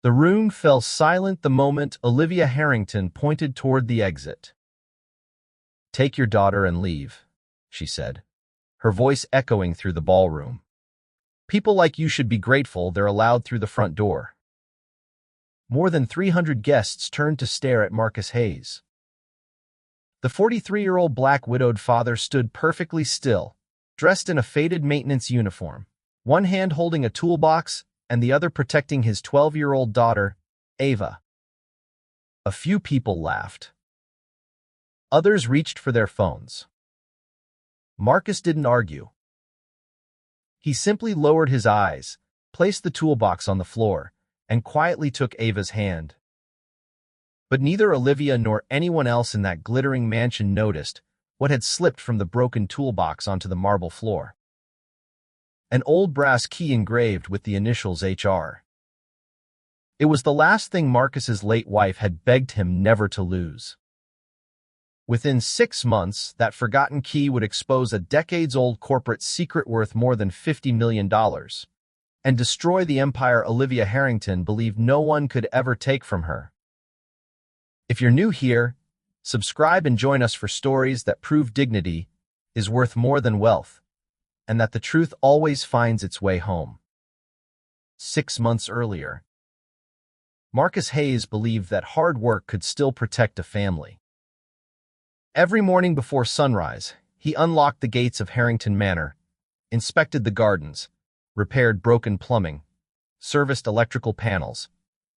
The room fell silent the moment Olivia Harrington pointed toward the exit. "Take your daughter and leave," she said, her voice echoing through the ballroom. "People like you should be grateful they're allowed through the front door." More than 300 guests turned to stare at Marcus Hayes. The 43-year-old black widowed father stood perfectly still, dressed in a faded maintenance uniform, one hand holding a toolbox and the other protecting his 12-year-old daughter, Ava. A few people laughed. Others reached for their phones. Marcus didn't argue. He simply lowered his eyes, placed the toolbox on the floor, and quietly took Ava's hand. But neither Olivia nor anyone else in that glittering mansion noticed what had slipped from the broken toolbox onto the marble floor. An old brass key engraved with the initials HR. It was the last thing Marcus's late wife had begged him never to lose. Within 6 months, that forgotten key would expose a decades-old corporate secret worth more than $50 million and destroy the empire Olivia Harrington believed no one could ever take from her. If you're new here, subscribe and join us for stories that prove dignity is worth more than wealth, and that the truth always finds its way home. 6 months earlier, Marcus Hayes believed that hard work could still protect a family. Every morning before sunrise, he unlocked the gates of Harrington Manor, inspected the gardens, repaired broken plumbing, serviced electrical panels,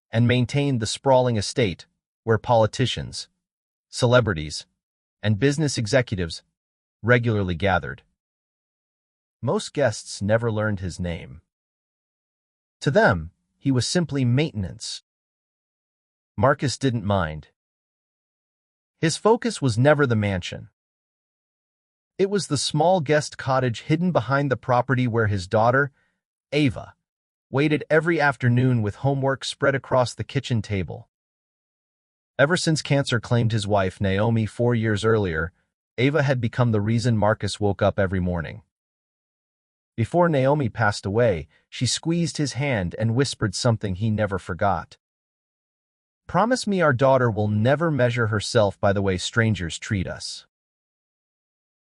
and maintained the sprawling estate where politicians, celebrities, and business executives regularly gathered. Most guests never learned his name. To them, he was simply maintenance. Marcus didn't mind. His focus was never the mansion. It was the small guest cottage hidden behind the property where his daughter, Ava, waited every afternoon with homework spread across the kitchen table. Ever since cancer claimed his wife, Naomi, 4 years earlier, Ava had become the reason Marcus woke up every morning. Before Naomi passed away, she squeezed his hand and whispered something he never forgot. "Promise me our daughter will never measure herself by the way strangers treat us."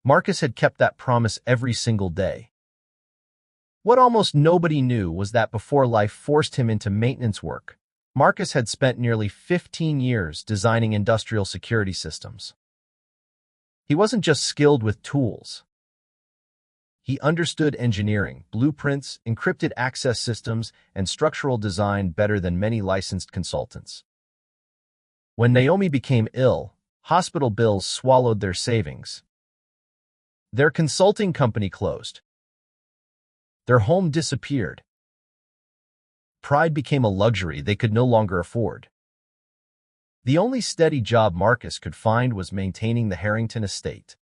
Marcus had kept that promise every single day. What almost nobody knew was that before life forced him into maintenance work, Marcus had spent nearly 15 years designing industrial security systems. He wasn't just skilled with tools. He understood engineering, blueprints, encrypted access systems, and structural design better than many licensed consultants. When Naomi became ill, hospital bills swallowed their savings. Their consulting company closed. Their home disappeared. Pride became a luxury they could no longer afford. The only steady job Marcus could find was maintaining the Harrington estate.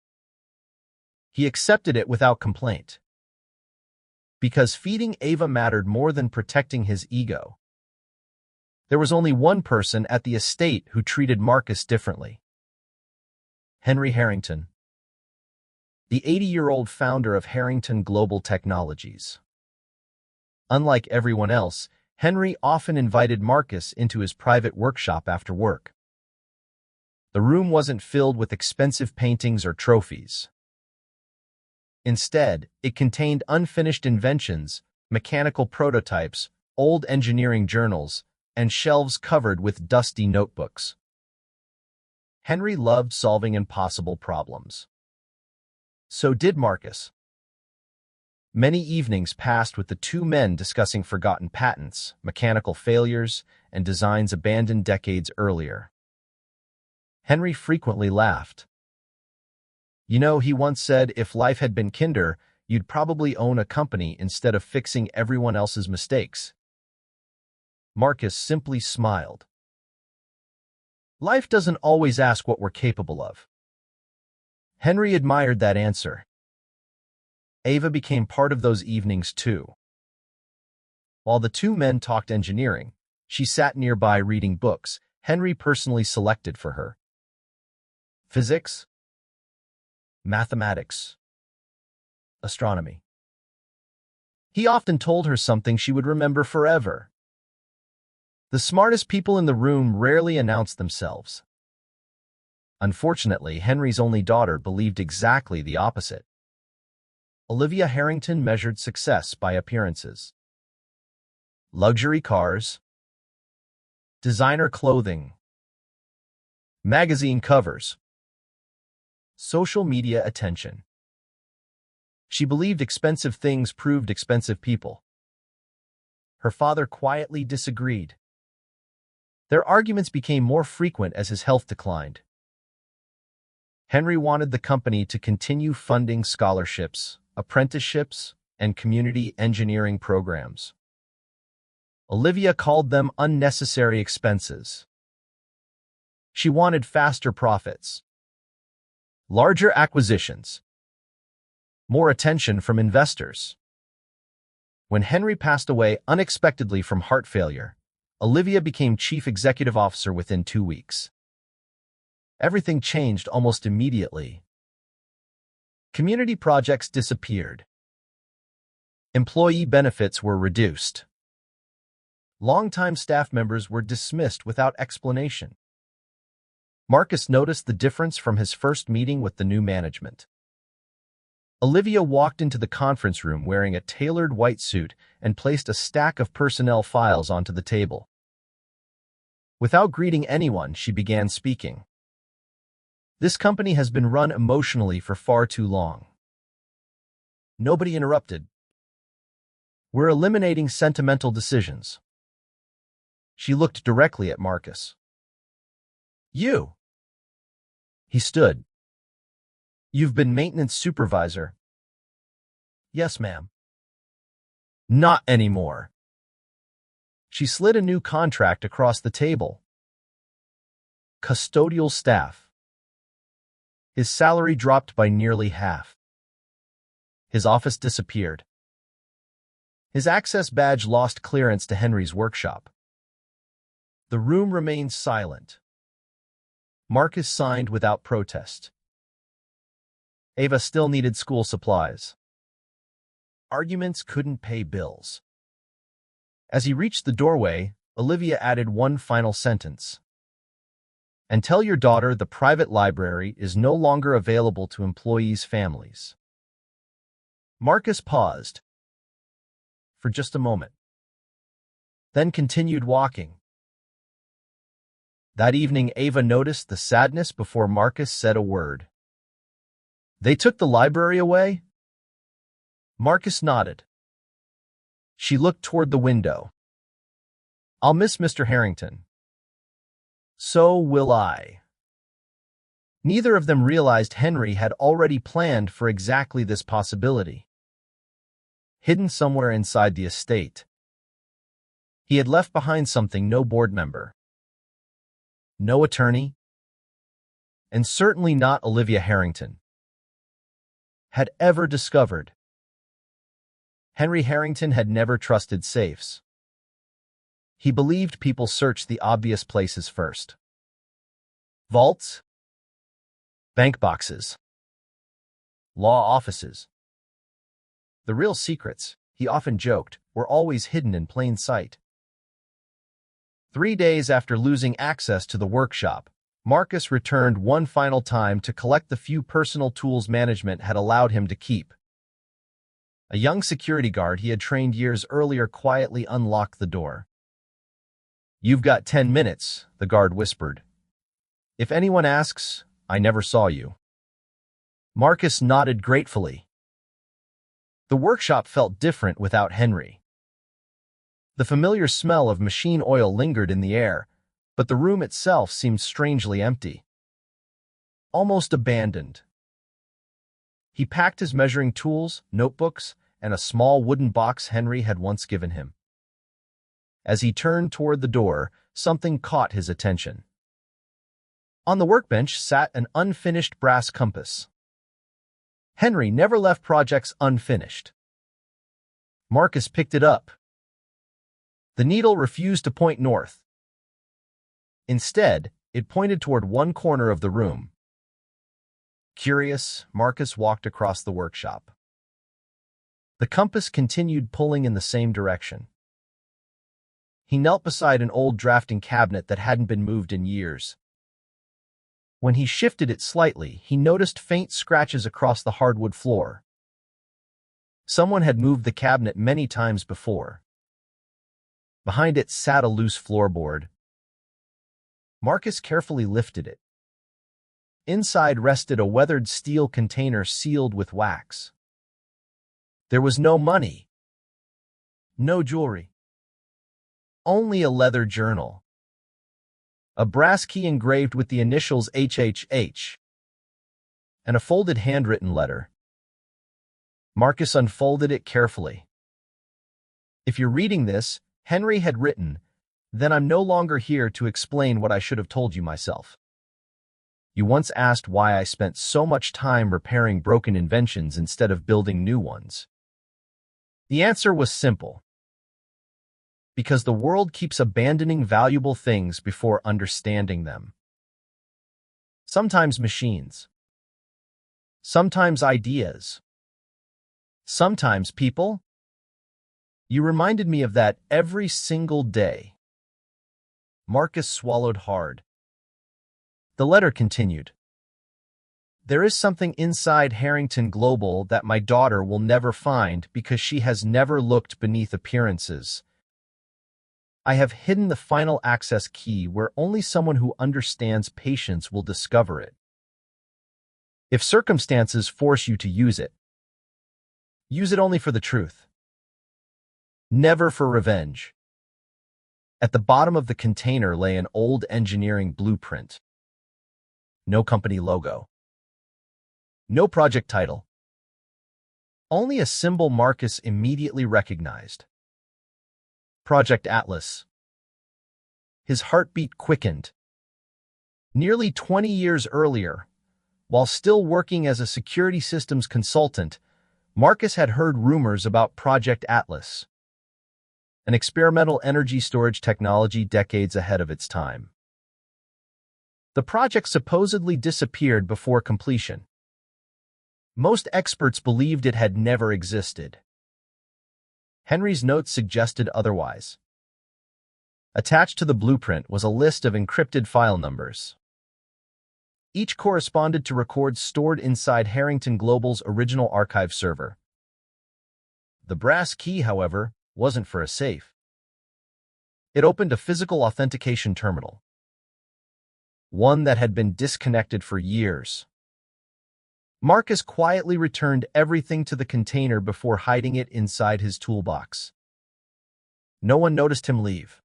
He accepted it without complaint. Because feeding Ava mattered more than protecting his ego. There was only one person at the estate who treated Marcus differently. Henry Harrington, the 80-year-old founder of Harrington Global Technologies. Unlike everyone else, Henry often invited Marcus into his private workshop after work. The room wasn't filled with expensive paintings or trophies. Instead, it contained unfinished inventions, mechanical prototypes, old engineering journals, and shelves covered with dusty notebooks. Henry loved solving impossible problems. So did Marcus. Many evenings passed with the two men discussing forgotten patents, mechanical failures, and designs abandoned decades earlier. Henry frequently laughed. "You know," he once said, "if life had been kinder, you'd probably own a company instead of fixing everyone else's mistakes." Marcus simply smiled. Life doesn't always ask what we're capable of. Henry admired that answer. Ava became part of those evenings too. While the two men talked engineering, she sat nearby reading books Henry personally selected for her. Physics, mathematics, astronomy. He often told her something she would remember forever. The smartest people in the room rarely announced themselves. Unfortunately, Henry's only daughter believed exactly the opposite. Olivia Harrington measured success by appearances. Luxury cars, designer clothing, magazine covers, social media attention. She believed expensive things proved expensive people. Her father quietly disagreed. Their arguments became more frequent as his health declined. Henry wanted the company to continue funding scholarships, apprenticeships, and community engineering programs. Olivia called them unnecessary expenses. She wanted faster profits, larger acquisitions, more attention from investors. When Henry passed away unexpectedly from heart failure, Olivia became chief executive officer within 2 weeks. Everything changed almost immediately. Community projects disappeared. Employee benefits were reduced. Longtime staff members were dismissed without explanation. Marcus noticed the difference from his first meeting with the new management. Olivia walked into the conference room wearing a tailored white suit and placed a stack of personnel files onto the table. Without greeting anyone, she began speaking. This company has been run emotionally for far too long. Nobody interrupted. We're eliminating sentimental decisions. She looked directly at Marcus. You. He stood. You've been maintenance supervisor. Yes, ma'am. Not anymore. She slid a new contract across the table. Custodial staff. His salary dropped by nearly half. His office disappeared. His access badge lost clearance to Henry's workshop. The room remained silent. Marcus signed without protest. Ava still needed school supplies. Arguments couldn't pay bills. As he reached the doorway, Olivia added one final sentence. And tell your daughter the private library is no longer available to employees' families. Marcus paused for just a moment, then continued walking. That evening, Ava noticed the sadness before Marcus said a word. They took the library away? Marcus nodded. She looked toward the window. I'll miss Mr. Harrington. So will I. Neither of them realized Henry had already planned for exactly this possibility. Hidden somewhere inside the estate, he had left behind something no board member, no attorney, and certainly not Olivia Harrington, had ever discovered. Henry Harrington had never trusted safes. He believed people searched the obvious places first. Vaults, bank boxes, law offices. The real secrets, he often joked, were always hidden in plain sight. 3 days after losing access to the workshop, Marcus returned one final time to collect the few personal tools management had allowed him to keep. A young security guard he had trained years earlier quietly unlocked the door. You've got 10 minutes, the guard whispered. If anyone asks, I never saw you. Marcus nodded gratefully. The workshop felt different without Henry. The familiar smell of machine oil lingered in the air, but the room itself seemed strangely empty. Almost abandoned. He packed his measuring tools, notebooks, and a small wooden box Henry had once given him. As he turned toward the door, something caught his attention. On the workbench sat an unfinished brass compass. Henry never left projects unfinished. Marcus picked it up. The needle refused to point north. Instead, it pointed toward one corner of the room. Curious, Marcus walked across the workshop. The compass continued pulling in the same direction. He knelt beside an old drafting cabinet that hadn't been moved in years. When he shifted it slightly, he noticed faint scratches across the hardwood floor. Someone had moved the cabinet many times before. Behind it sat a loose floorboard. Marcus carefully lifted it. Inside rested a weathered steel container sealed with wax. There was no money, no jewelry, only a leather journal, a brass key engraved with the initials HHH, and a folded handwritten letter. Marcus unfolded it carefully. "If you're reading this," Henry had written, "then I'm no longer here to explain what I should have told you myself. You once asked why I spent so much time repairing broken inventions instead of building new ones. The answer was simple. Because the world keeps abandoning valuable things before understanding them. Sometimes machines. Sometimes ideas. Sometimes people. You reminded me of that every single day." Marcus swallowed hard. The letter continued. "There is something inside Harrington Global that my daughter will never find because she has never looked beneath appearances. I have hidden the final access key where only someone who understands patience will discover it. If circumstances force you to use it only for the truth. Never for revenge." At the bottom of the container lay an old engineering blueprint. No company logo. No project title. Only a symbol Marcus immediately recognized. Project Atlas. His heartbeat quickened. Nearly 20 years earlier, while still working as a security systems consultant, Marcus had heard rumors about Project Atlas, an experimental energy storage technology decades ahead of its time. The project supposedly disappeared before completion. Most experts believed it had never existed. Henry's notes suggested otherwise. Attached to the blueprint was a list of encrypted file numbers. Each corresponded to records stored inside Harrington Global's original archive server. The brass key, however, wasn't for a safe. It opened a physical authentication terminal, one that had been disconnected for years. Marcus quietly returned everything to the container before hiding it inside his toolbox. No one noticed him leave.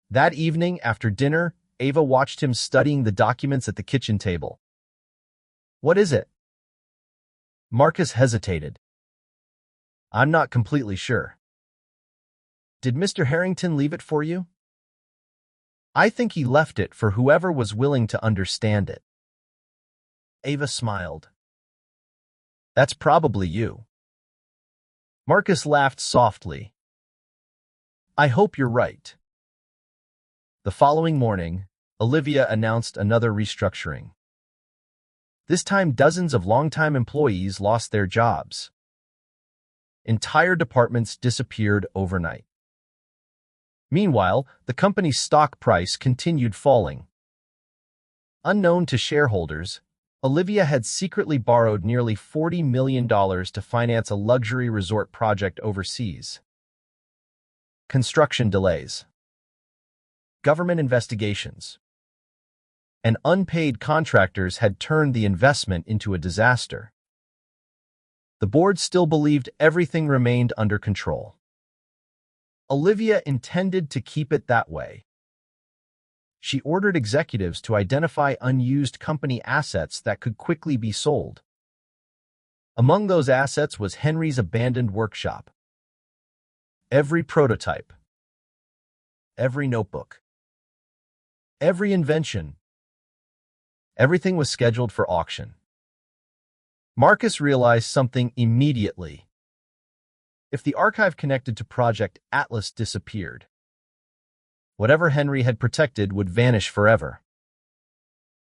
That evening, after dinner, Ava watched him studying the documents at the kitchen table. "What is it?" Marcus hesitated. "I'm not completely sure." "Did Mr. Harrington leave it for you?" "I think he left it for whoever was willing to understand it." Ava smiled. "That's probably you." Marcus laughed softly. "I hope you're right." The following morning, Olivia announced another restructuring. This time, dozens of longtime employees lost their jobs. Entire departments disappeared overnight. Meanwhile, the company's stock price continued falling. Unknown to shareholders, Olivia had secretly borrowed nearly $40 million to finance a luxury resort project overseas. Construction delays, government investigations, and unpaid contractors had turned the investment into a disaster. The board still believed everything remained under control. Olivia intended to keep it that way. She ordered executives to identify unused company assets that could quickly be sold. Among those assets was Henry's abandoned workshop. Every prototype, every notebook, every invention, everything was scheduled for auction. Marcus realized something immediately. If the archive connected to Project Atlas disappeared, whatever Henry had protected would vanish forever.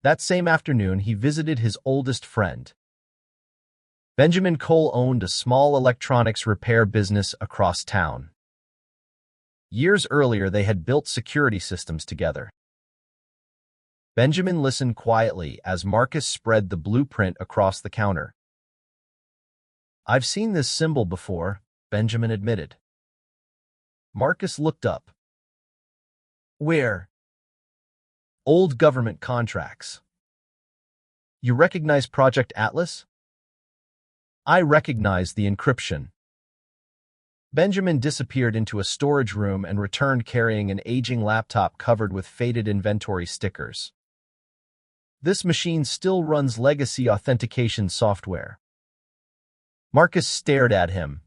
That same afternoon, he visited his oldest friend. Benjamin Cole owned a small electronics repair business across town. Years earlier, they had built security systems together. Benjamin listened quietly as Marcus spread the blueprint across the counter. "I've seen this symbol before," Benjamin admitted. Marcus looked up. "Where?" "Old government contracts." "You recognize Project Atlas?" "I recognize the encryption." Benjamin disappeared into a storage room and returned carrying an aging laptop covered with faded inventory stickers. "This machine still runs legacy authentication software." Marcus stared at him.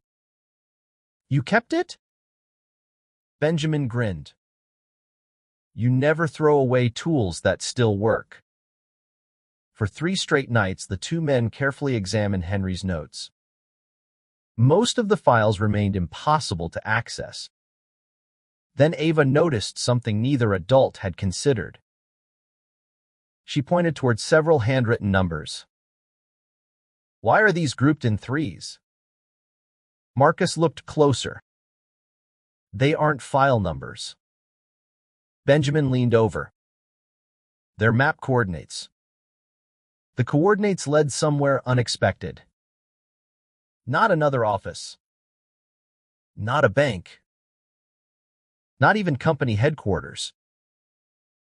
"You kept it?" Benjamin grinned. "You never throw away tools that still work." For 3 straight nights, the two men carefully examined Henry's notes. Most of the files remained impossible to access. Then Ava noticed something neither adult had considered. She pointed toward several handwritten numbers. "Why are these grouped in 3s?" Marcus looked closer. "They aren't file numbers." Benjamin leaned over. "They're map coordinates." The coordinates led somewhere unexpected. Not another office. Not a bank. Not even company headquarters.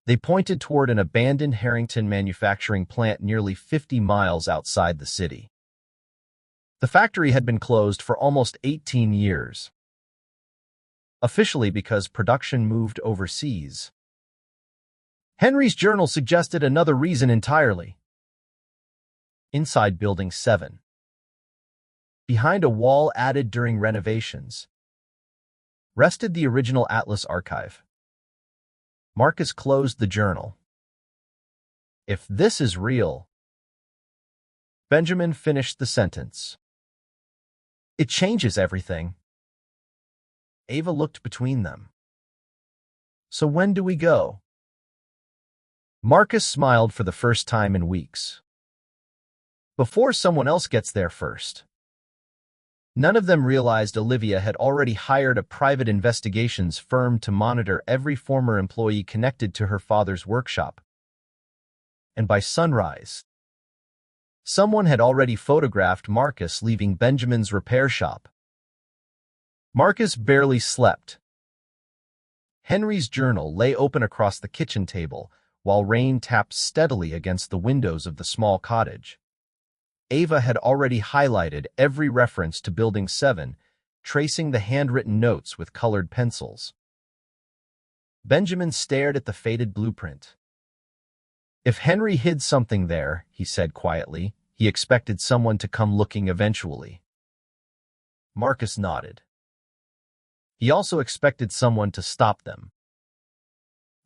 They pointed toward an abandoned Harrington manufacturing plant nearly 50 miles outside the city. The factory had been closed for almost 18 years. Officially because production moved overseas. Henry's journal suggested another reason entirely. Inside Building 7. Behind a wall added during renovations, rested the original Atlas archive. Marcus closed the journal. "If this is real..." Benjamin finished the sentence. "It changes everything." Ava looked between them. "So when do we go?" Marcus smiled for the first time in weeks. "Before someone else gets there first." None of them realized Olivia had already hired a private investigations firm to monitor every former employee connected to her father's workshop. And by sunrise, someone had already photographed Marcus leaving Benjamin's repair shop. Marcus barely slept. Henry's journal lay open across the kitchen table while rain tapped steadily against the windows of the small cottage. Ava had already highlighted every reference to Building 7, tracing the handwritten notes with colored pencils. Benjamin stared at the faded blueprint. "If Henry hid something there," he said quietly, "he expected someone to come looking eventually." Marcus nodded. He also expected someone to stop them.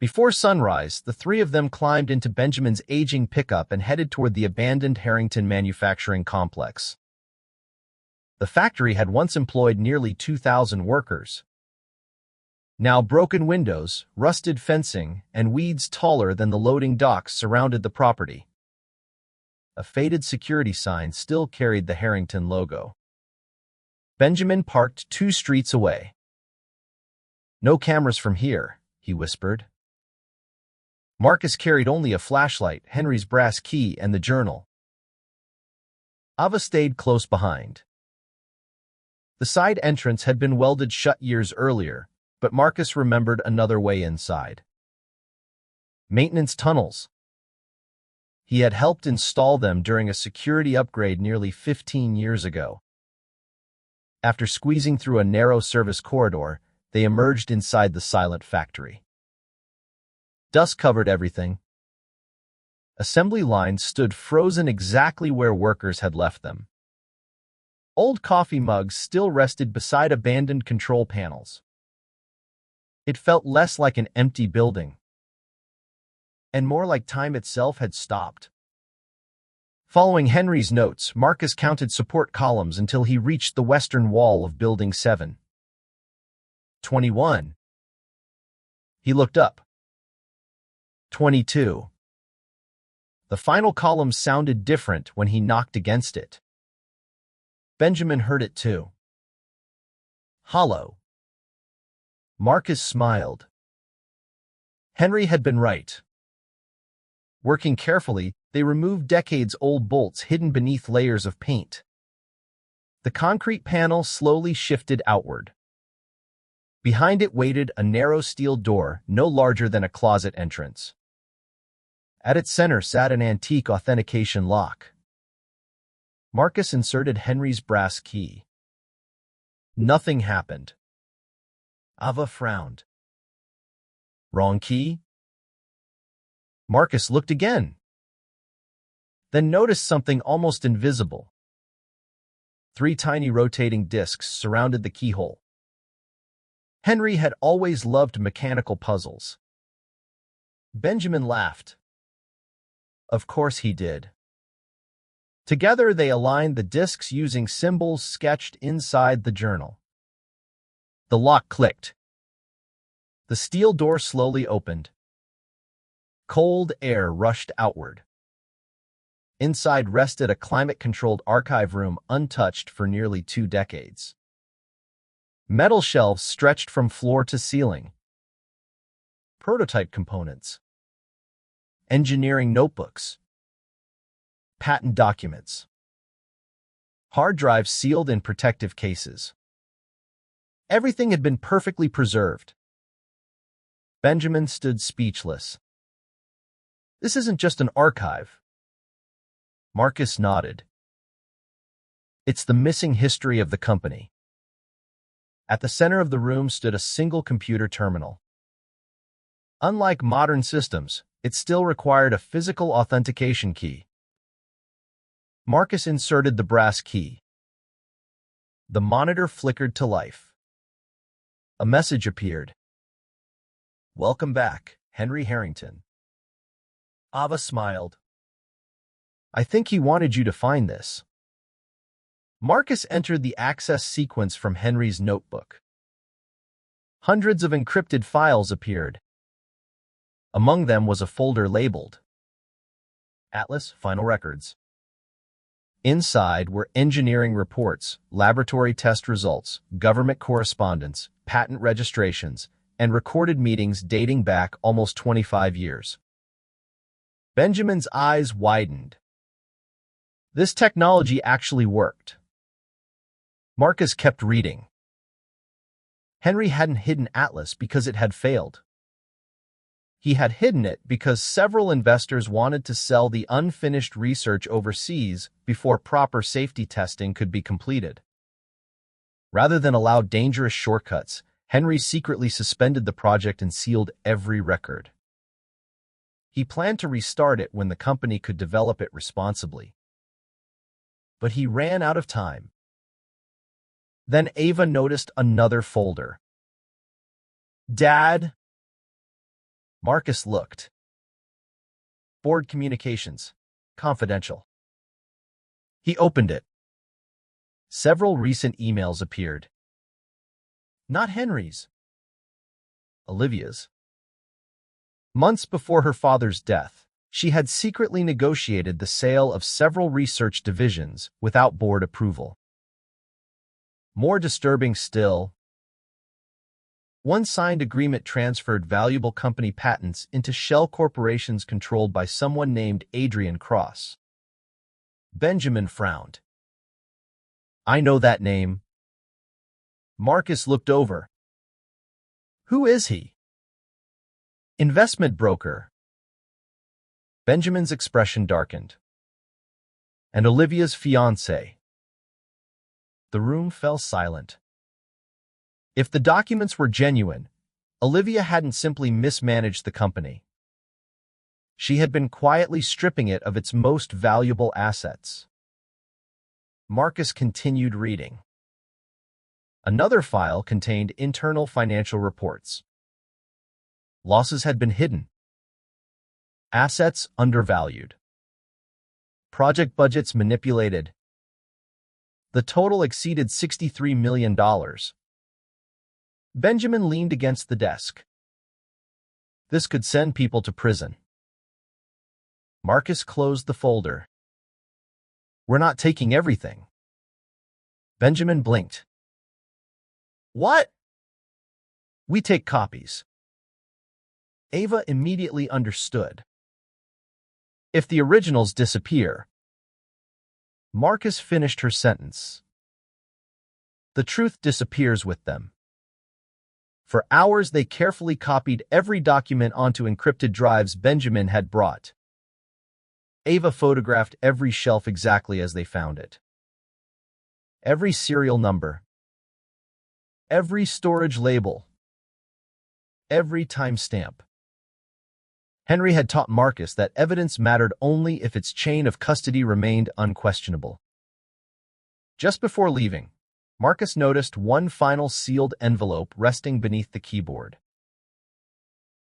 Before sunrise, the 3 of them climbed into Benjamin's aging pickup and headed toward the abandoned Harrington manufacturing complex. The factory had once employed nearly 2,000 workers. Now broken windows, rusted fencing, and weeds taller than the loading docks surrounded the property. A faded security sign still carried the Harrington logo. Benjamin parked 2 streets away. "No cameras from here," he whispered. Marcus carried only a flashlight, Henry's brass key, and the journal. Ava stayed close behind. The side entrance had been welded shut years earlier, but Marcus remembered another way inside. Maintenance tunnels. He had helped install them during a security upgrade nearly 15 years ago. After squeezing through a narrow service corridor, they emerged inside the silent factory. Dust covered everything. Assembly lines stood frozen exactly where workers had left them. Old coffee mugs still rested beside abandoned control panels. It felt less like an empty building, and more like time itself had stopped. Following Henry's notes, Marcus counted support columns until he reached the western wall of Building 7. 21. He looked up. 22. The final column sounded different when he knocked against it. Benjamin heard it too. Hollow. Marcus smiled. Henry had been right. Working carefully, they removed decades-old bolts hidden beneath layers of paint. The concrete panel slowly shifted outward. Behind it waited a narrow steel door no larger than a closet entrance. At its center sat an antique authentication lock. Marcus inserted Henry's brass key. Nothing happened. Ava frowned. Wrong key? Marcus looked again, then noticed something almost invisible. 3 tiny rotating discs surrounded the keyhole. Henry had always loved mechanical puzzles. Benjamin laughed. Of course he did. Together they aligned the discs using symbols sketched inside the journal. The lock clicked. The steel door slowly opened. Cold air rushed outward. Inside rested a climate-controlled archive room untouched for nearly 2 decades. Metal shelves stretched from floor to ceiling. Prototype components. Engineering notebooks. Patent documents. Hard drives sealed in protective cases. Everything had been perfectly preserved. Benjamin stood speechless. This isn't just an archive. Marcus nodded. It's the missing history of the company. At the center of the room stood a single computer terminal. Unlike modern systems, it still required a physical authentication key. Marcus inserted the brass key. The monitor flickered to life. A message appeared. Welcome back, Henry Harrington. Ava smiled. I think he wanted you to find this. Marcus entered the access sequence from Henry's notebook. Hundreds of encrypted files appeared. Among them was a folder labeled Atlas Final Records. Inside were engineering reports, laboratory test results, government correspondence, patent registrations, and recorded meetings dating back almost 25 years. Benjamin's eyes widened. This technology actually worked. Marcus kept reading. Henry hadn't hidden Atlas because it had failed. He had hidden it because several investors wanted to sell the unfinished research overseas before proper safety testing could be completed. Rather than allow dangerous shortcuts, Henry secretly suspended the project and sealed every record. He planned to restart it when the company could develop it responsibly. But he ran out of time. Then Ava noticed another folder. Dad? Marcus looked. Board Communications. Confidential. He opened it. Several recent emails appeared. Not Henry's. Olivia's. Months before her father's death, she had secretly negotiated the sale of several research divisions without board approval. More disturbing still, one signed agreement transferred valuable company patents into shell corporations controlled by someone named Adrian Cross. Benjamin frowned. I know that name. Marcus looked over. Who is he? Investment broker. Benjamin's expression darkened. And Olivia's fiancé. The room fell silent. If the documents were genuine, Olivia hadn't simply mismanaged the company. She had been quietly stripping it of its most valuable assets. Marcus continued reading. Another file contained internal financial reports. Losses had been hidden. Assets undervalued. Project budgets manipulated. The total exceeded $63 million. Benjamin leaned against the desk. This could send people to prison. Marcus closed the folder. We're not taking everything. Benjamin blinked. What? We take copies. Ava immediately understood. If the originals disappear, Marcus finished her sentence. The truth disappears with them. For hours, they carefully copied every document onto encrypted drives Benjamin had brought. Ava photographed every shelf exactly as they found it. Every serial number, every storage label, every timestamp. Henry had taught Marcus that evidence mattered only if its chain of custody remained unquestionable. Just before leaving, Marcus noticed one final sealed envelope resting beneath the keyboard.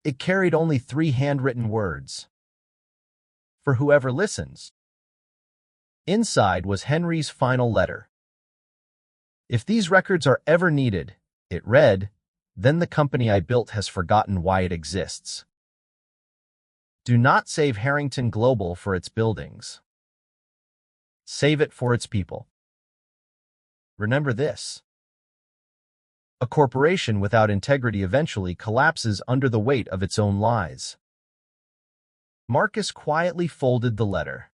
It carried only 3 handwritten words. For whoever listens. Inside was Henry's final letter. If these records are ever needed, it read, then the company I built has forgotten why it exists. Do not save Harrington Global for its buildings. Save it for its people. Remember this. A corporation without integrity eventually collapses under the weight of its own lies. Marcus quietly folded the letter.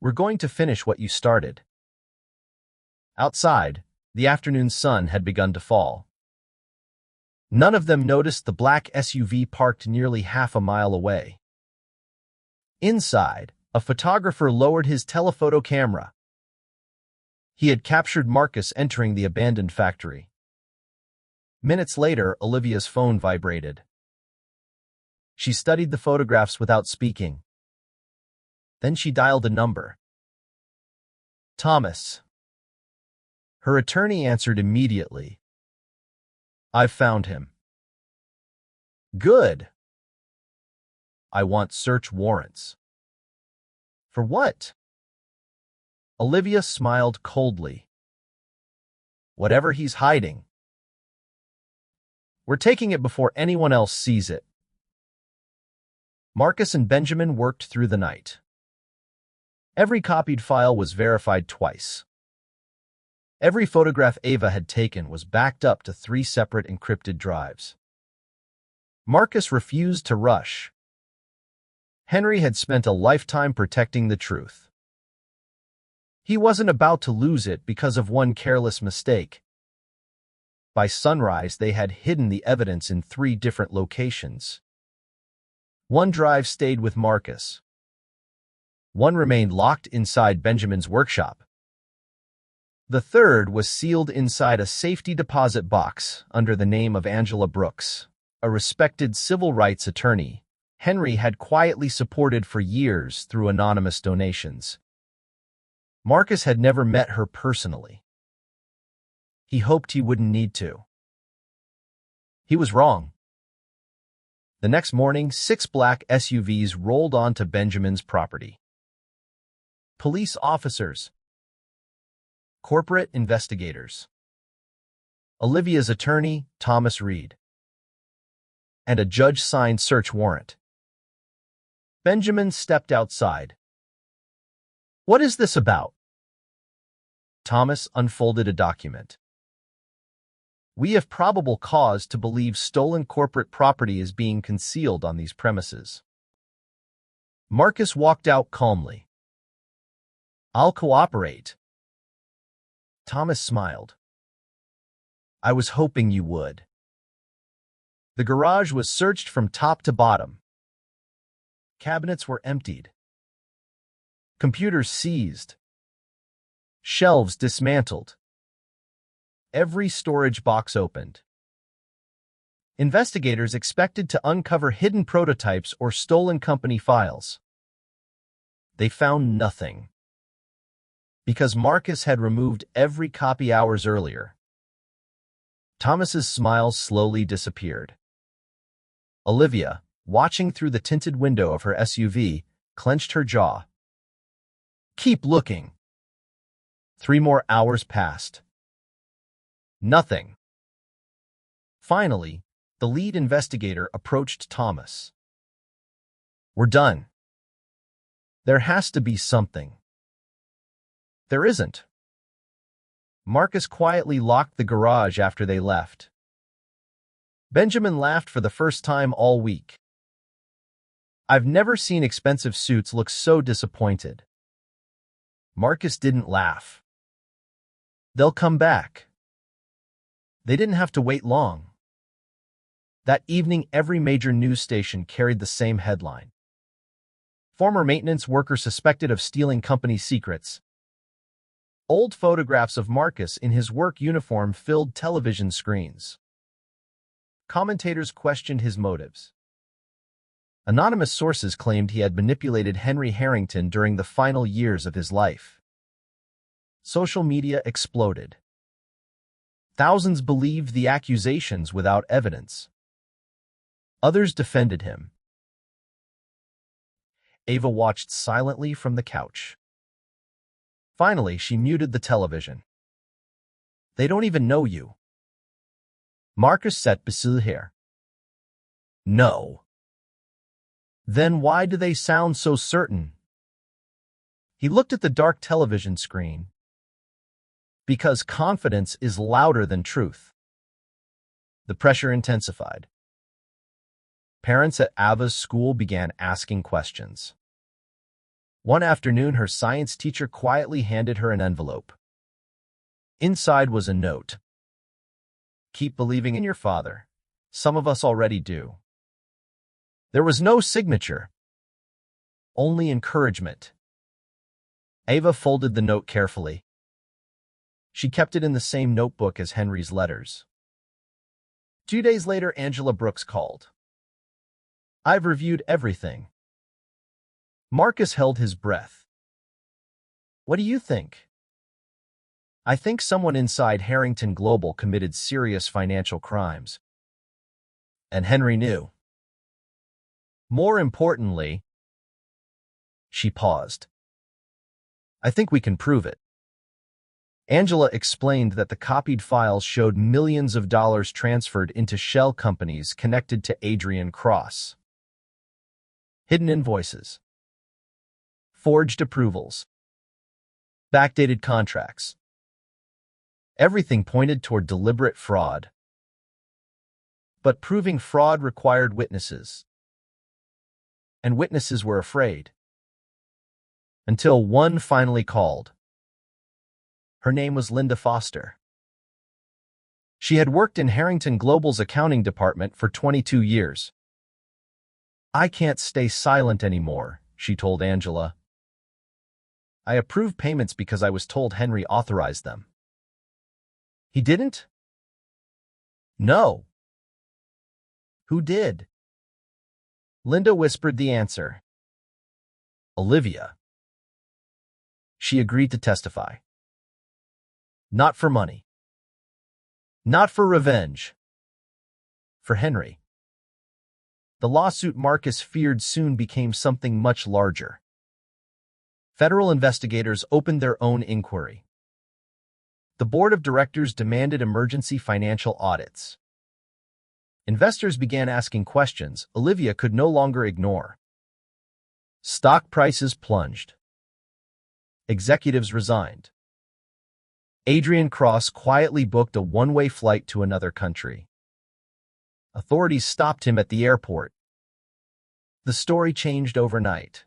We're going to finish what you started. Outside, the afternoon sun had begun to fall. None of them noticed the black SUV parked nearly half a mile away. Inside, a photographer lowered his telephoto camera. He had captured Marcus entering the abandoned factory. Minutes later, Olivia's phone vibrated. She studied the photographs without speaking. Then she dialed a number. Thomas. Her attorney answered immediately. I've found him. Good. I want search warrants. For what? Olivia smiled coldly. Whatever he's hiding. We're taking it before anyone else sees it. Marcus and Benjamin worked through the night. Every copied file was verified twice. Every photograph Ava had taken was backed up to 3 separate encrypted drives. Marcus refused to rush. Henry had spent a lifetime protecting the truth. He wasn't about to lose it because of one careless mistake. By sunrise, they had hidden the evidence in 3 different locations. One drive stayed with Marcus. One remained locked inside Benjamin's workshop. The third was sealed inside a safety deposit box under the name of Angela Brooks, a respected civil rights attorney Henry had quietly supported for years through anonymous donations. Marcus had never met her personally. He hoped he wouldn't need to. He was wrong. The next morning, 6 black SUVs rolled onto Benjamin's property. Police officers. Corporate investigators. Olivia's attorney, Thomas Reed. And a judge-signed search warrant. Benjamin stepped outside. What is this about? Thomas unfolded a document. We have probable cause to believe stolen corporate property is being concealed on these premises. Marcus walked out calmly. I'll cooperate. Thomas smiled. I was hoping you would. The garage was searched from top to bottom. Cabinets were emptied. Computers seized. Shelves dismantled. Every storage box opened. Investigators expected to uncover hidden prototypes or stolen company files. They found nothing. Because Marcus had removed every copy hours earlier. Thomas's smile slowly disappeared. Olivia, watching through the tinted window of her SUV, clenched her jaw. Keep looking. 3 more hours passed. Nothing. Finally, the lead investigator approached Thomas. We're done. There has to be something. There isn't. Marcus quietly locked the garage after they left. Benjamin laughed for the first time all week. I've never seen expensive suits look so disappointed. Marcus didn't laugh. They'll come back. They didn't have to wait long. That evening, every major news station carried the same headline. Former maintenance worker suspected of stealing company secrets. Old photographs of Marcus in his work uniform filled television screens. Commentators questioned his motives. Anonymous sources claimed he had manipulated Henry Harrington during the final years of his life. Social media exploded. Thousands believed the accusations without evidence. Others defended him. Ava watched silently from the couch. Finally, she muted the television. They don't even know you. Marcus sat beside her. No. Then why do they sound so certain? He looked at the dark television screen. Because confidence is louder than truth. The pressure intensified. Parents at Ava's school began asking questions. One afternoon, her science teacher quietly handed her an envelope. Inside was a note. Keep believing in your father. Some of us already do. There was no signature. Only encouragement. Ava folded the note carefully. She kept it in the same notebook as Henry's letters. 2 days later, Angela Brooks called. I've reviewed everything. Marcus held his breath. What do you think? I think someone inside Harrington Global committed serious financial crimes. And Henry knew. More importantly, she paused. I think we can prove it. Angela explained that the copied files showed millions of dollars transferred into shell companies connected to Adrian Cross. Hidden invoices. Forged approvals. Backdated contracts. Everything pointed toward deliberate fraud. But proving fraud required witnesses. And witnesses were afraid. Until one finally called. Her name was Linda Foster. She had worked in Harrington Global's accounting department for 22 years. I can't stay silent anymore, she told Angela. I approved payments because I was told Henry authorized them. He didn't? No. Who did? Linda whispered the answer. Olivia. She agreed to testify. Not for money. Not for revenge. For Henry. The lawsuit Marcus feared soon became something much larger. Federal investigators opened their own inquiry. The board of directors demanded emergency financial audits. Investors began asking questions Olivia could no longer ignore. Stock prices plunged. Executives resigned. Adrian Cross quietly booked a one-way flight to another country. Authorities stopped him at the airport. The story changed overnight.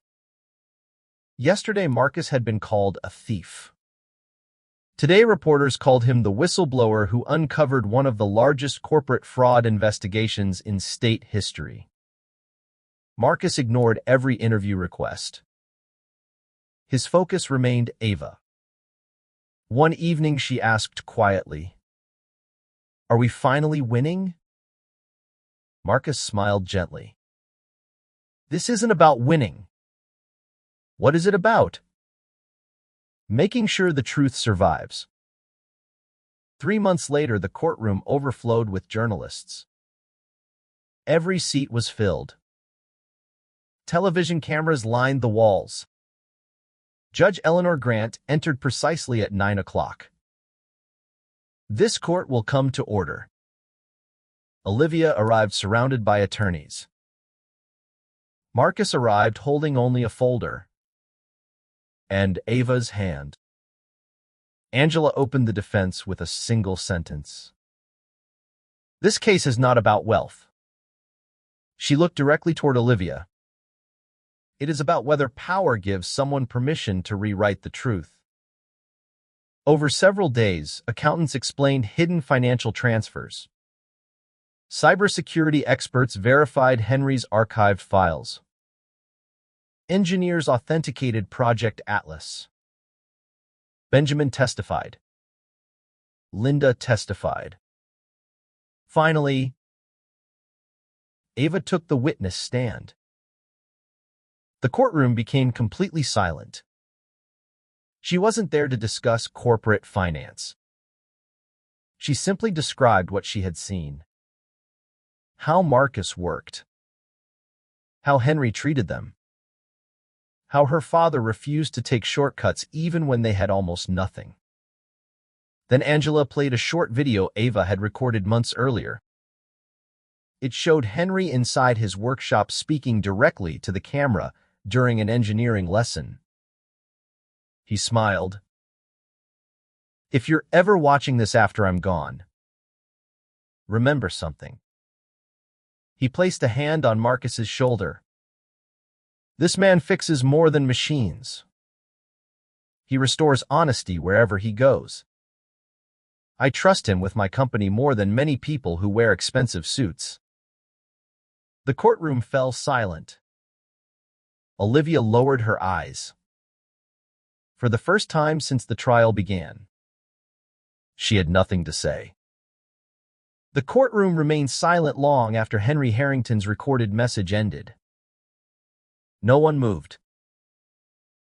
Yesterday, Marcus had been called a thief. Today, reporters called him the whistleblower who uncovered one of the largest corporate fraud investigations in state history. Marcus ignored every interview request. His focus remained Ava. One evening, she asked quietly, "Are we finally winning?" Marcus smiled gently. "This isn't about winning." "What is it about?" "Making sure the truth survives." 3 months later, the courtroom overflowed with journalists. Every seat was filled. Television cameras lined the walls. Judge Eleanor Grant entered precisely at 9 o'clock. "This court will come to order." Olivia arrived surrounded by attorneys. Marcus arrived holding only a folder and Ava's hand. Angela opened the defense with a single sentence. This case is not about wealth. She looked directly toward Olivia. It is about whether power gives someone permission to rewrite the truth. Over several days, accountants explained hidden financial transfers. Cybersecurity experts verified Henry's archived files. Engineers authenticated Project Atlas. Benjamin testified. Linda testified. Finally, Ava took the witness stand. The courtroom became completely silent. She wasn't there to discuss corporate finance. She simply described what she had seen. How Marcus worked. How Henry treated them. How her father refused to take shortcuts even when they had almost nothing. Then Angela played a short video Ava had recorded months earlier. It showed Henry inside his workshop speaking directly to the camera during an engineering lesson. He smiled. "If you're ever watching this after I'm gone, remember something." He placed a hand on Marcus's shoulder. "This man fixes more than machines. He restores honesty wherever he goes. I trust him with my company more than many people who wear expensive suits." The courtroom fell silent. Olivia lowered her eyes. For the first time since the trial began, she had nothing to say. The courtroom remained silent long after Henry Harrington's recorded message ended. No one moved.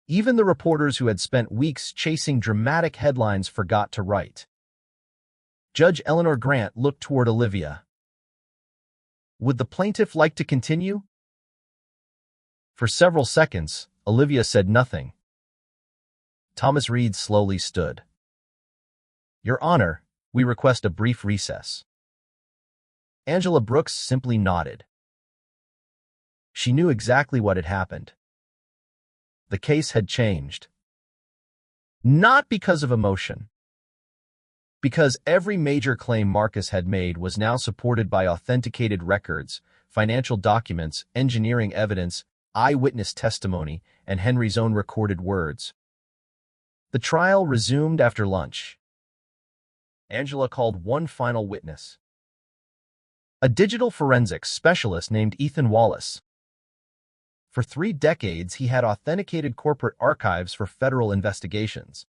Even the reporters who had spent weeks chasing dramatic headlines forgot to write. Judge Eleanor Grant looked toward Olivia. "Would the plaintiff like to continue?" For several seconds, Olivia said nothing. Thomas Reed slowly stood. "Your Honor, we request a brief recess." Angela Brooks simply nodded. She knew exactly what had happened. The case had changed. Not because of emotion. Because every major claim Marcus had made was now supported by authenticated records, financial documents, engineering evidence, eyewitness testimony, and Henry's own recorded words. The trial resumed after lunch. Angela called one final witness. A digital forensics specialist named Ethan Wallace. For 3 decades, he had authenticated corporate archives for federal investigations.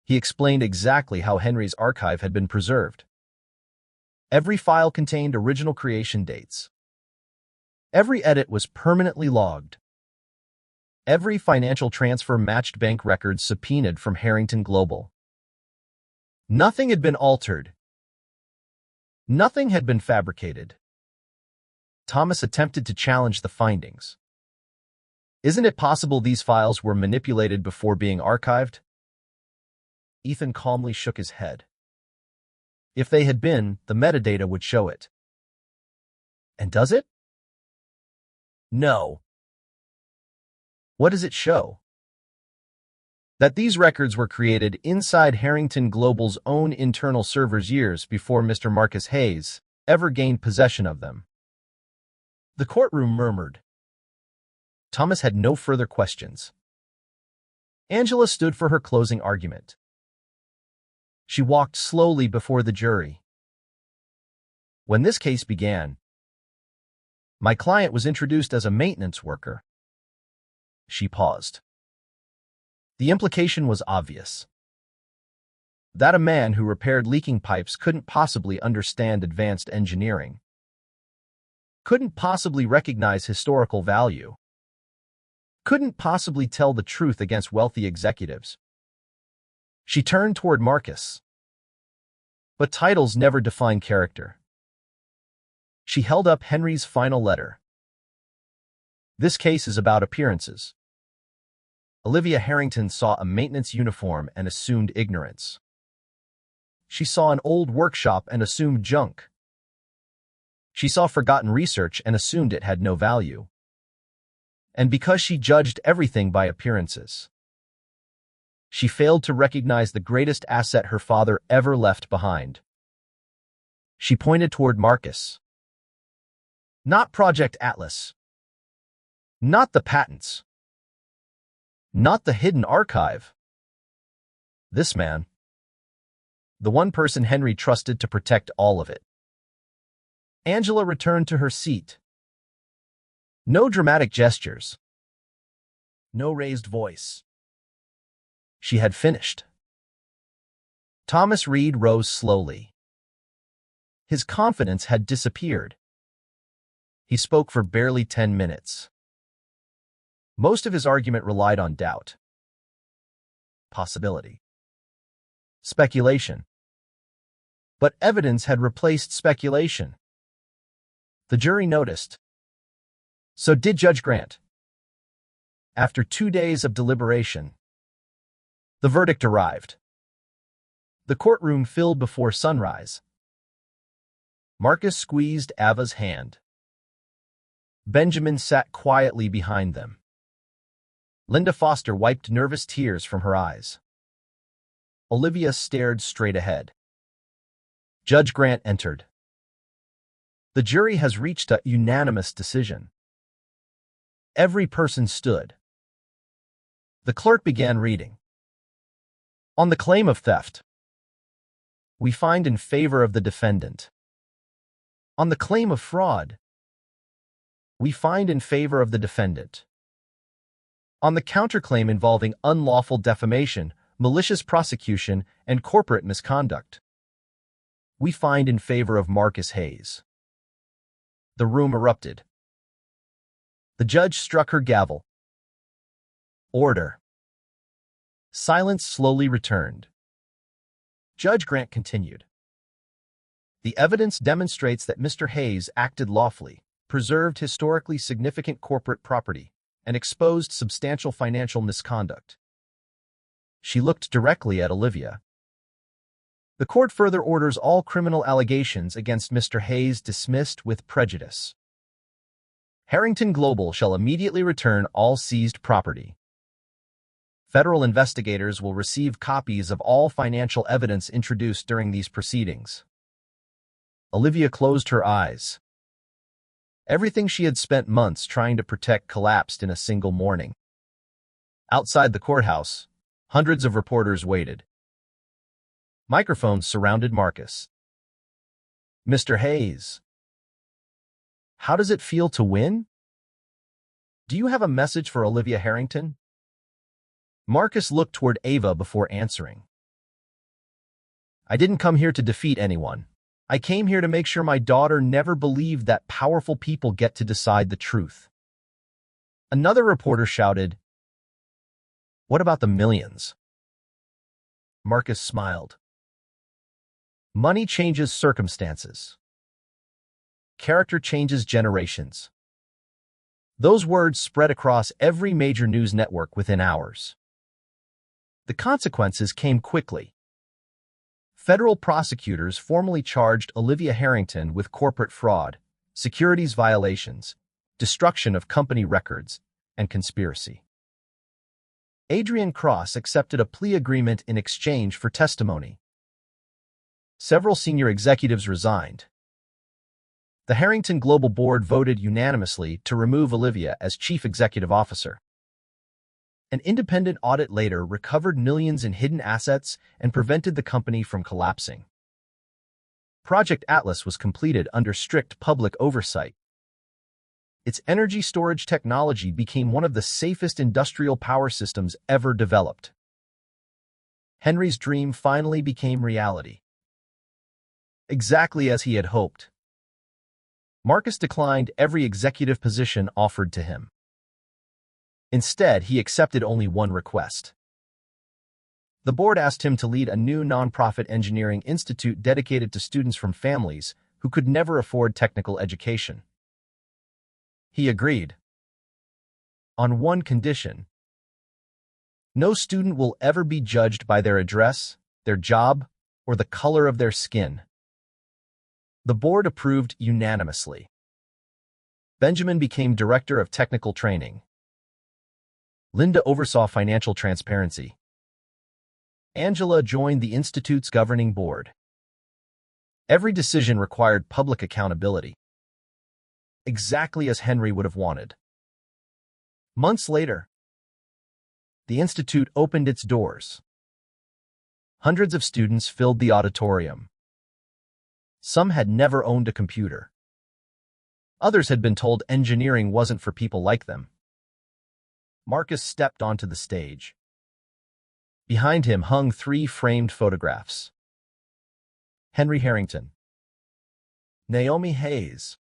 He explained exactly how Henry's archive had been preserved. Every file contained original creation dates. Every edit was permanently logged. Every financial transfer matched bank records subpoenaed from Harrington Global. Nothing had been altered. Nothing had been fabricated. Thomas attempted to challenge the findings. "Isn't it possible these files were manipulated before being archived?" Ethan calmly shook his head. "If they had been, the metadata would show it." "And does it?" "No." "What does it show?" "That these records were created inside Harrington Global's own internal servers years before Mr. Marcus Hayes ever gained possession of them." The courtroom murmured. Thomas had no further questions. Angela stood for her closing argument. She walked slowly before the jury. "When this case began, my client was introduced as a maintenance worker." She paused. The implication was obvious. That a man who repaired leaking pipes couldn't possibly understand advanced engineering. Couldn't possibly recognize historical value. Couldn't possibly tell the truth against wealthy executives. She turned toward Marcus. But titles never define character. She held up Henry's final letter. "This case is about appearances." Olivia Harrington saw a maintenance uniform and assumed ignorance. She saw an old workshop and assumed junk. She saw forgotten research and assumed it had no value. And because she judged everything by appearances, she failed to recognize the greatest asset her father ever left behind: She pointed toward Marcus. Not Project Atlas. Not the patents. Not the hidden archive. This man. The one person Henry trusted to protect all of it. Angela returned to her seat. No dramatic gestures. No raised voice. She had finished. Thomas Reed rose slowly. His confidence had disappeared. He spoke for barely 10 minutes. Most of his argument relied on doubt, possibility, speculation. But evidence had replaced speculation. The jury noticed. So did Judge Grant. After 2 days of deliberation, the verdict arrived. The courtroom filled before sunrise. Marcus squeezed Ava's hand. Benjamin sat quietly behind them. Linda Foster wiped nervous tears from her eyes. Olivia stared straight ahead. Judge Grant entered. The jury has reached a unanimous decision. Every person stood. The clerk began reading. On the claim of theft, we find in favor of the defendant. On the claim of fraud, we find in favor of the defendant. On the counterclaim involving unlawful defamation, malicious prosecution, and corporate misconduct, we find in favor of Marcus Hayes. The room erupted. The judge struck her gavel. Order. Silence slowly returned. Judge Grant continued. The evidence demonstrates that Mr. Hayes acted lawfully, preserved historically significant corporate property, and exposed substantial financial misconduct. She looked directly at Olivia. The court further orders all criminal allegations against Mr. Hayes dismissed with prejudice. Harrington Global shall immediately return all seized property. Federal investigators will receive copies of all financial evidence introduced during these proceedings. Olivia closed her eyes. Everything she had spent months trying to protect collapsed in a single morning. Outside the courthouse, hundreds of reporters waited. Microphones surrounded Marcus. Mr. Hayes, how does it feel to win? Do you have a message for Olivia Harrington? Marcus looked toward Ava before answering. I didn't come here to defeat anyone. I came here to make sure my daughter never believed that powerful people get to decide the truth. Another reporter shouted, What about the millions? Marcus smiled. Money changes circumstances. Character changes generations. Those words spread across every major news network within hours. The consequences came quickly. Federal prosecutors formally charged Olivia Harrington with corporate fraud, securities violations, destruction of company records, and conspiracy. Adrian Cross accepted a plea agreement in exchange for testimony. Several senior executives resigned. The Harrington Global Board voted unanimously to remove Olivia as chief executive officer. An independent audit later recovered millions in hidden assets and prevented the company from collapsing. Project Atlas was completed under strict public oversight. Its energy storage technology became one of the safest industrial power systems ever developed. Henry's dream finally became reality. Exactly as he had hoped. Marcus declined every executive position offered to him. Instead, he accepted only one request. The board asked him to lead a new nonprofit engineering institute dedicated to students from families who could never afford technical education. He agreed. On one condition: no student will ever be judged by their address, their job, or the color of their skin. The board approved unanimously. Benjamin became director of technical training. Linda oversaw financial transparency. Angela joined the institute's governing board. Every decision required public accountability, exactly as Henry would have wanted. Months later, the institute opened its doors. Hundreds of students filled the auditorium. Some had never owned a computer. Others had been told engineering wasn't for people like them. Marcus stepped onto the stage. Behind him hung 3 framed photographs. Henry Harrington, Naomi Hayes,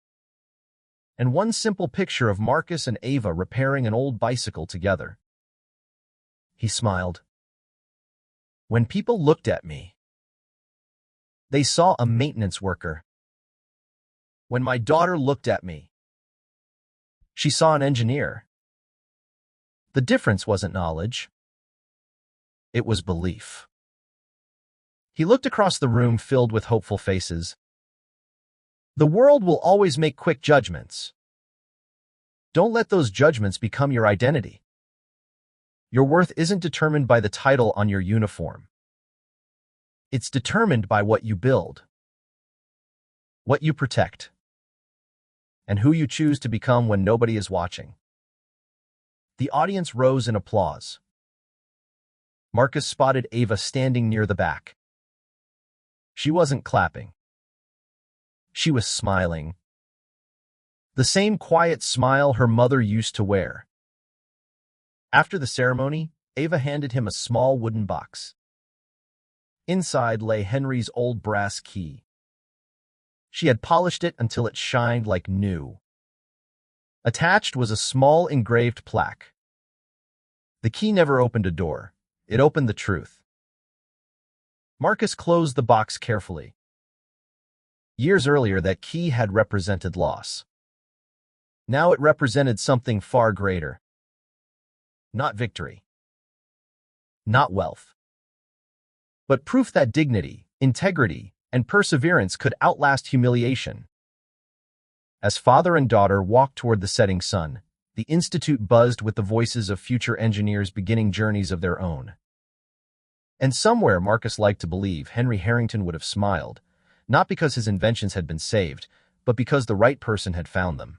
and one simple picture of Marcus and Ava repairing an old bicycle together. He smiled. When people looked at me, they saw a maintenance worker. When my daughter looked at me, she saw an engineer. The difference wasn't knowledge. It was belief. He looked across the room filled with hopeful faces. The world will always make quick judgments. Don't let those judgments become your identity. Your worth isn't determined by the title on your uniform. It's determined by what you build, what you protect, and who you choose to become when nobody is watching. The audience rose in applause. Marcus spotted Ava standing near the back. She wasn't clapping. She was smiling. The same quiet smile her mother used to wear. After the ceremony, Ava handed him a small wooden box. Inside lay Henry's old brass key. She had polished it until it shined like new. Attached was a small engraved plaque. The key never opened a door. It opened the truth. Marcus closed the box carefully. Years earlier, that key had represented loss. Now it represented something far greater. Not victory. Not wealth. But proof that dignity, integrity, and perseverance could outlast humiliation. As father and daughter walked toward the setting sun, the institute buzzed with the voices of future engineers beginning journeys of their own. And somewhere Marcus liked to believe Henry Harrington would have smiled, not because his inventions had been saved, but because the right person had found them.